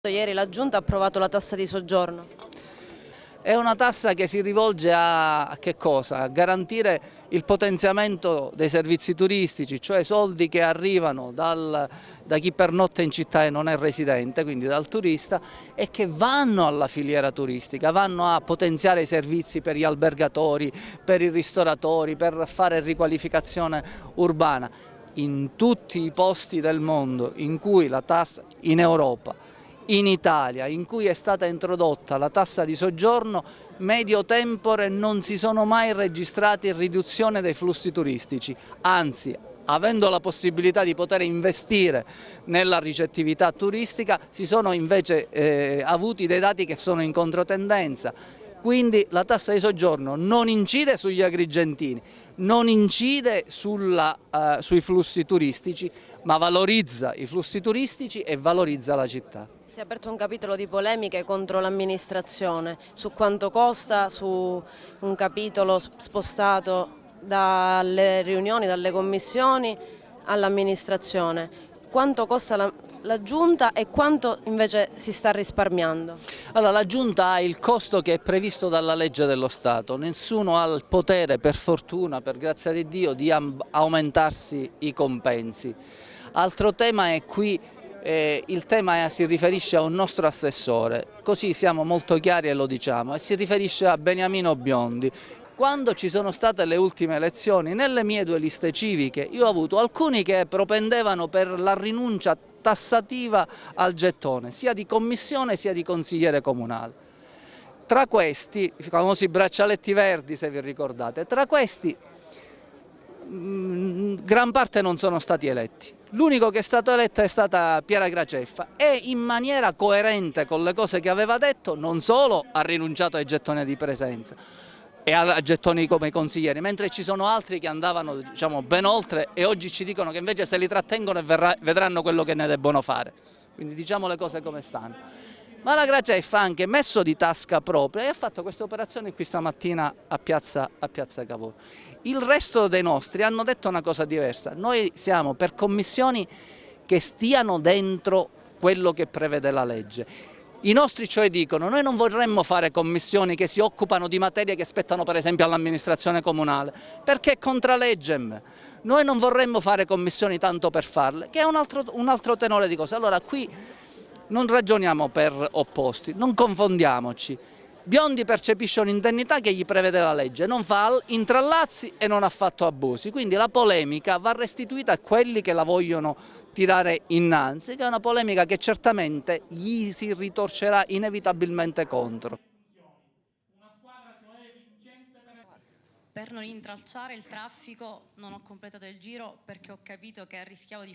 Ieri la Giunta ha approvato la tassa di soggiorno. È una tassa che si rivolge a che cosa? A garantire il potenziamento dei servizi turistici, cioè soldi che arrivano da chi pernotta in città e non è residente, quindi dal turista, e che vanno alla filiera turistica, vanno a potenziare i servizi per gli albergatori, per i ristoratori, per fare riqualificazione urbana. In tutti i posti del mondo in cui la tassa, in Europa, in Italia, in cui è stata introdotta la tassa di soggiorno, medio tempore non si sono mai registrati riduzione dei flussi turistici, anzi, avendo la possibilità di poter investire nella ricettività turistica, si sono invece avuti dei dati che sono in controtendenza. Quindi la tassa di soggiorno non incide sugli agrigentini, non incide sui flussi turistici, ma valorizza i flussi turistici e valorizza la città. Si è aperto un capitolo di polemiche contro l'amministrazione, su quanto costa, su un capitolo spostato dalle riunioni, dalle commissioni all'amministrazione. Quanto costa la Giunta e quanto invece si sta risparmiando? Allora, la Giunta ha il costo che è previsto dalla legge dello Stato, nessuno ha il potere, per fortuna, per grazia di Dio, di aumentarsi i compensi. Altro tema è qui, il tema si riferisce a un nostro assessore, così siamo molto chiari e lo diciamo, e si riferisce a Beniamino Biondi. Quando ci sono state le ultime elezioni, nelle mie due liste civiche, io ho avuto alcuni che propendevano per la rinuncia tassativa al gettone, sia di commissione sia di consigliere comunale. Tra questi, i famosi braccialetti verdi, se vi ricordate, tra questi gran parte non sono stati eletti. L'unico che è stato eletto è stata Piera Graceffa e in maniera coerente con le cose che aveva detto non solo ha rinunciato ai gettoni di presenza e a gettoni come consiglieri, mentre ci sono altri che andavano, diciamo, ben oltre e oggi ci dicono che invece se li trattengono e vedranno quello che ne debbono fare. Quindi diciamo le cose come stanno. Ma la Graceffa ha anche messo di tasca propria e ha fatto questa operazione qui stamattina a Piazza Cavour. Il resto dei nostri hanno detto una cosa diversa. Noi siamo per commissioni che stiano dentro quello che prevede la legge. I nostri cioè dicono: noi non vorremmo fare commissioni che si occupano di materie che spettano per esempio all'amministrazione comunale, perché è contra legem. Noi non vorremmo fare commissioni tanto per farle, che è un altro tenore di cose. Allora qui non ragioniamo per opposti, non confondiamoci. Biondi percepisce un'indennità che gli prevede la legge, non fa intrallazzi e non ha fatto abusi, quindi la polemica va restituita a quelli che la vogliono tirare innanzi, che è una polemica che certamente gli si ritorcerà inevitabilmente contro. Per non intralciare il traffico non ho completato il giro perché ho capito che rischiavo di